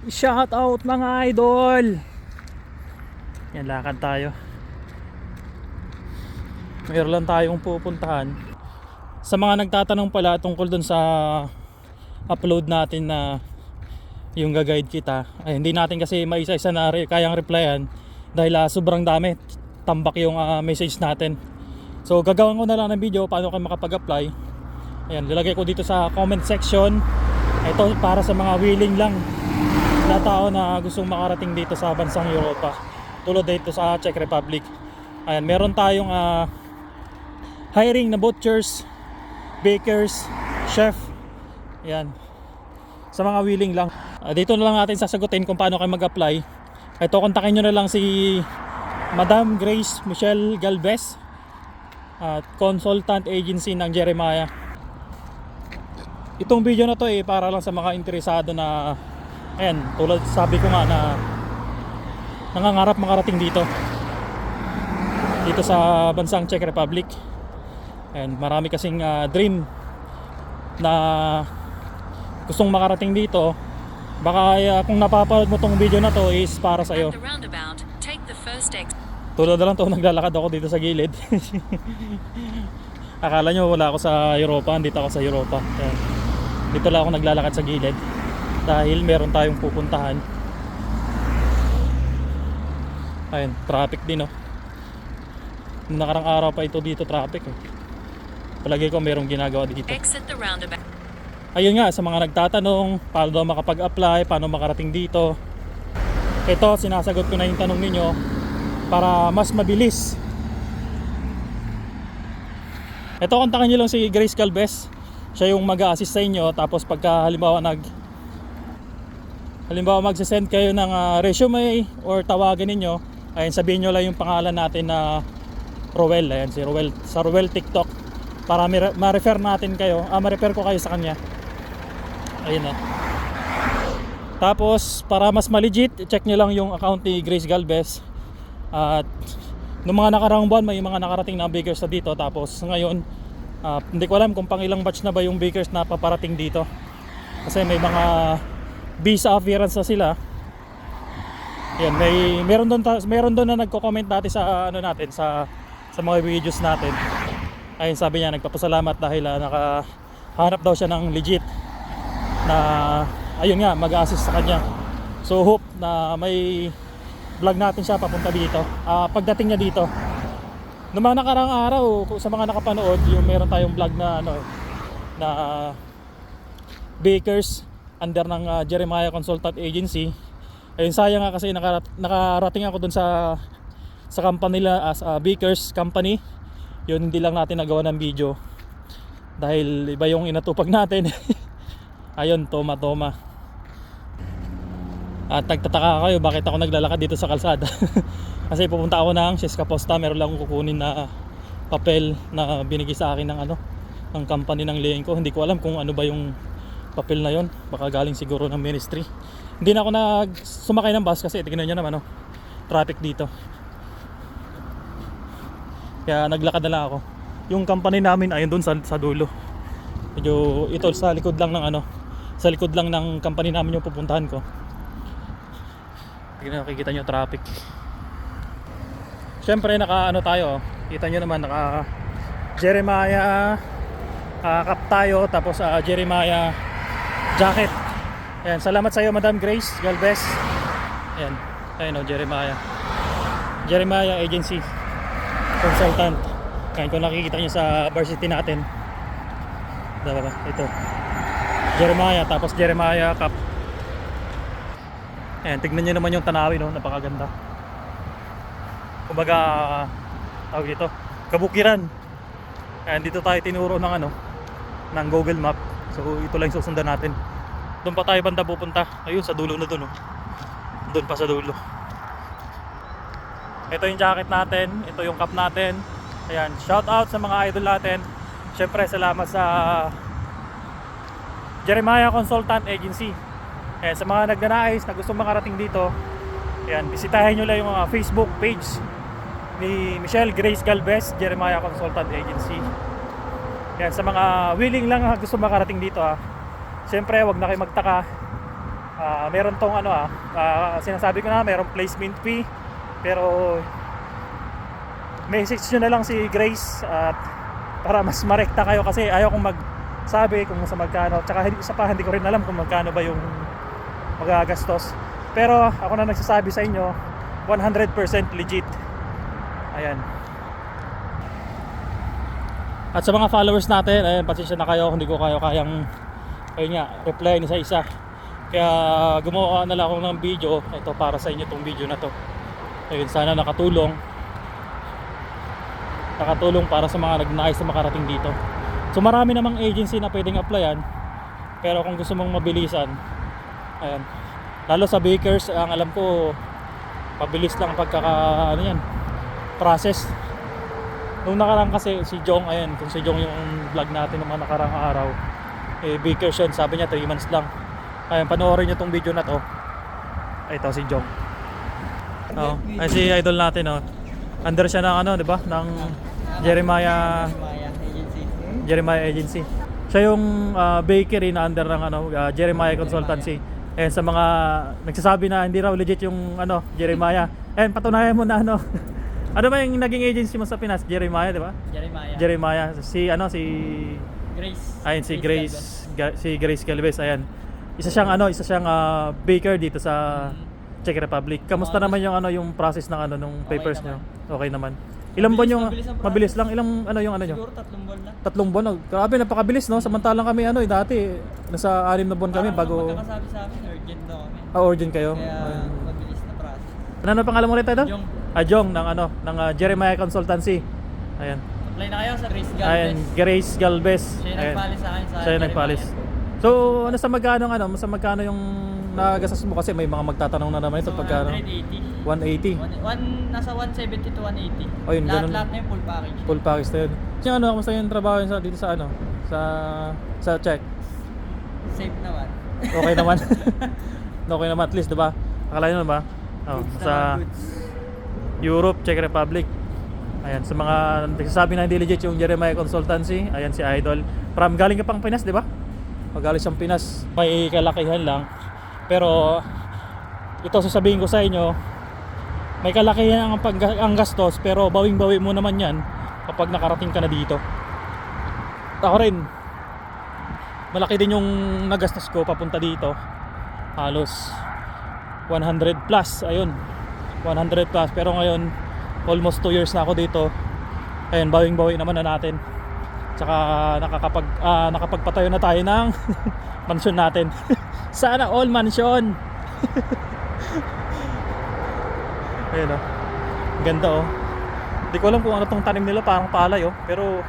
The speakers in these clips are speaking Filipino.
Shout out mga idol. Yan, lakad tayo. Mayroon lang tayong pupuntahan. Sa mga nagtatanong pala tungkol dun sa upload natin na yung ga-guide kita, ay hindi natin kasi maisa-isa na kayang replyan dahil sobrang dami, tambak yung message natin. So gagawin ko na lang ng video paano kayo makapag-apply. Ayan, lalagay ko dito sa comment section. Ito para sa mga willing lang na tao na gustong makarating dito sa bansang Europa, tulad dito sa Czech Republic. Ayan, meron tayong hiring na butchers, bakers, chef. Ayan, sa mga willing lang. Dito na lang natin sasagutin kung paano kayo mag-apply. Ito, kontakin nyo na lang si Madam Grace Michelle Galvez at consultant agency ng Jeremiah. Itong video na to para lang sa mga interesado na, ayan, tulad sabi ko nga na nangangarap makarating dito sa bansang Czech Republic. And marami kasing dream na gustong makarating dito. Baka kung napapanood mo tong video na to is para sa iyo. Tulad na lang to, naglalakad ako dito sa gilid. Akala nyo wala ako sa Europa, dito ako sa Europa. Ayan. Dito lang ako naglalakad sa gilid dahil meron tayong pupuntahan. Ayun, traffic din, oh. Nakarang araw pa ito dito traffic, oh. Palagi ko merong ginagawa dito. Exit the roundabout. Ayun nga, sa mga nagtatanong paano daw makapag-apply, paano makarating dito, ito, sinasagot ko na yung tanong ninyo para mas mabilis. Ito, kontakin nyo lang si Grace Galvez. Siya yung mag-a-assist sa inyo. Tapos pagka halimbawa magsisend kayo ng resume or tawagan ninyo, ayun, sabihin nyo lang yung pangalan natin na Roel. Ayan, si Roel, sa Roel TikTok, para ma-refer natin kayo, ma-refer ko kayo sa kanya. Ayun na. Tapos para mas ma-legit, check nyo lang yung account ni Grace Galvez. At noong mga nakaraang buwan may mga nakarating na bakers na dito. Tapos ngayon hindi ko alam kung pang ilang batch na ba yung bakers na paparating dito, kasi may mga visa appearance na sila. Yan, meron doon na nagko-comment dati sa ano natin, sa mga videos natin. Ayun, sabi niya nagpapasalamat dahil nakahanap daw siya ng legit na, ayun nga, mag-assist sa kanya. So hope na may vlog natin siya papunta dito pagdating niya dito. Noong mga nakarang araw, sa mga nakapanood, yung meron tayong vlog na na bakers under ng Jeremiah Consultant Agency. Ayun, sayang nga kasi nakarating ako dun sa company nila as a bakers company. Yun, hindi lang natin nagawa ng video dahil iba yung inatupag natin. Ayun, toma. At nagtataka kayo bakit ako naglalakad dito sa kalsada. Kasi pupunta ako ng Cesca Posta, meron lang akong kukunin na papel na binigay sa akin ng company ng Lengko. Hindi ko alam kung ano ba yung papel na yon, baka galing siguro ng ministry. Hindi na ako sumakay ng bus kasi tingnan nyo naman, traffic dito. Kaya naglakad na lang ako. Yung company namin ayun doon sa dulo. Medyo ito sa likod lang sa likod lang ng company namin yung pupuntahan ko. Nakikita nyo traffic. Siyempre tayo, kita nyo naman, naka Jeremiah cap tayo, tapos Jeremiah jacket. Ayan, salamat sa iyo Madam Grace Galvez. Ayan, ayun, Jeremiah Agency Consultant. Ayan, kung nakikita nyo sa varsity natin, diba, ito Jeremiah, tapos Jeremiah cap. Ayan, tignan nyo naman yung tanawin, napakaganda. Kumbaga, tawag dito, kabukiran. Ayan, dito tayo tinuro ng Google Map. So ito lang susundan natin. Doon pa tayo banda pupunta. Ayun, sa dulo na doon, doon pa sa dulo. Ito yung jacket natin, ito yung cap natin. Ayan, shout out sa mga idol natin. Syempre salamat sa Jeremiah Consultant Agency. Ayan, sa mga nagnanais na gusto makarating dito, ayan, bisitahin nyo lang yung Facebook page ni Michelle Grace Galvez, Jeremiah Consultant Agency. Ayan, sa mga willing lang gusto makarating dito, siyempre wag na kayo magtaka Meron tong ano sinasabi ko na merong placement fee, pero message nyo na lang si Grace at para mas marekta kayo, kasi ayaw kong magsabi kung sa magkano, tsaka hindi ko rin alam kung magkano ba yung magagastos, pero ako na nagsasabi sa inyo 100% legit. Ayan. At sa mga followers natin, ayan, pasensya na kayo, hindi ko kayang ayun nga, replyan isa-isa. Kaya gumawa na lang ako ng video ito para sa inyo, tong video na to. Ayun, sana nakatulong para sa mga nagnais na makarating dito. So marami namang agency na pwedeng applyan, pero kung gusto mong mabilisan, ayan, lalo sa bakers, ang alam ko mabilis lang process. Nung nakarang kasi si Jong, ayan, kung si Jong yung vlog natin ng mga nakarang araw, bakers yun, sabi niya 3 months lang. Ayan, panoorin nyo tong video na to. Ito si Jong. Ay si idol natin, under siya ng di ba? Ng Jeremiah Agency. Siya yung bakery na under ng Jeremiah Consultancy. Ayan, sa mga nagsasabi na hindi raw legit yung Jeremiah. Ayan, patunayan mo na ano ba yung naging agency mo sa Pinas? Jeremiah, di ba? Jeremiah. Si Grace. Ayun, si Grace Galvez. Ayan. Isa siyang baker dito sa Czech Republic. Kamusta naman yung process ng nung papers niyo? Okay naman. Ilang buwan yung mabilis lang? Ilang yung niyo? Siguro 3 buwan lang. 3 buwan. Grabe, napakabilis, no? Samantalang kami dati nasa 6 na buwan kami bago. Magkakasabi sa amin, urgent daw kami. Urgent kayo. Kaya mabilis na process. Ano pangalan mo ulit ito? Jong. Jong ng Jeremiah Consultancy. Ayan. Apply na kayo sa Grace Galvez. Ayan, Grace Galvez. Siya yung nagpalis sa akin sa Siya yung nagpalis. So, sa magkano yung nagastos mo, kasi may mga magtatanong na naman ito pagkano. 180. Nasa 170 to 180. Oh, yun, ganun. Lahat na yung full package. Full package na yun. So, kamusta yung trabaho dito sa sa Czech? Safe naman. Okay naman. Okay naman at least, 'di ba? Akala niyo ba? Sa Europe, Czech Republic. Ayan, sa mga nagsasabi na hindi legit yung Jeremiah Consultancy, ayan si Idol. Galing ka pang Pinas, 'di ba? Galing siyang Pinas. May kalakihan lang. Pero ito sasabihin ko sa inyo, may kalakihan ang gastos, pero bawing-bawi mo naman 'yan kapag nakarating ka na dito. Ako rin, malaki din yung nagastos ko papunta dito. Halos 100 plus, ayun. 100 plus, pero ngayon almost 2 years na ako dito. Ayun, bawing-bawi naman na natin. Tsaka nakapagpatayo na tayo ng mansion natin. Sana all mansion. Ayun, ganda, Hindi ko alam kung ano tong tanim nila, parang palay, pero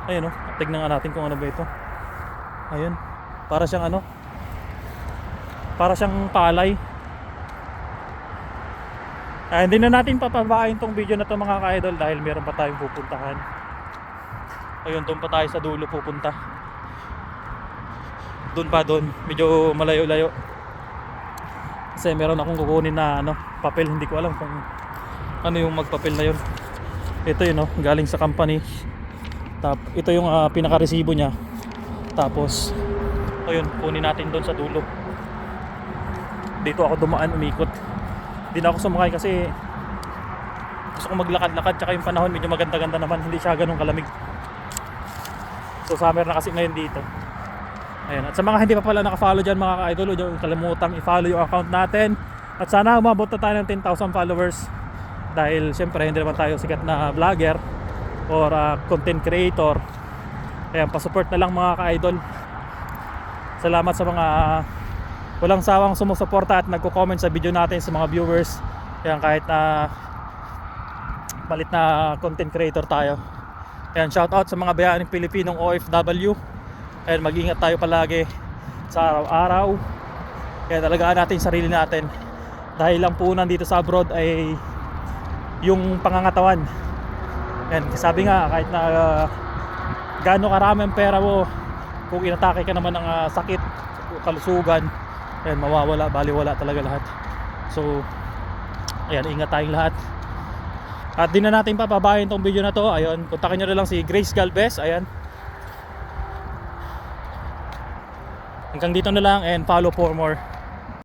ayun, tignan nga natin kung ano ba ito. Ayun, para siyang palay. Hindi na natin papabain tong video na to, mga ka-idol, dahil meron pa tayong pupuntahan. Ayun, doon pa tayo sa dulo pupunta. Doon, medyo malayo-layo. Kasi meron akong kukunin na papel, hindi ko alam kung ano yung magpapel na yun. Ito yun, galing sa company. Ito yung pinaka-resibo niya. Tapos ayun, kunin natin doon sa dulo. Dito ako dumaan, umikot. Hindi na ako sumakay kasi gusto ko maglakad-lakad, tsaka yung panahon medyo maganda-ganda naman, hindi siya ganun kalamig. So summer na kasi ngayon dito. Ayan. At sa mga hindi pa pala naka-follow dyan, mga ka-idol, huwag kalimutang i-follow yung account natin. At sana umabot na tayo ng 10,000 followers. Dahil syempre hindi naman tayo sikat na vlogger or content creator. Ayan, pa-support na lang, mga ka-idol. Salamat sa mga walang sawang sumusuporta at nagko-comment sa video natin, sa mga viewers. Ayan, kahit na malit na content creator tayo. Ayan, shout out sa mga bayaning Pilipinong OFW. Ayan, mag-ingat tayo palagi sa araw-araw. Kaya talagaan natin sarili natin. Dahil ang puhunan dito sa abroad ay yung pangangatawan. Ayan, sabi nga, kahit na gaano karami ang pera mo, kung inatake ka naman ng sakit, kalusugan, ayan, mawawala, baliwala talaga lahat. So ayan, ingat tayong lahat. At di na natin papabahin tong video na to. Ayun, kontakin nyo na lang si Grace Galvez. Ayan, Hanggang dito na lang and follow for more.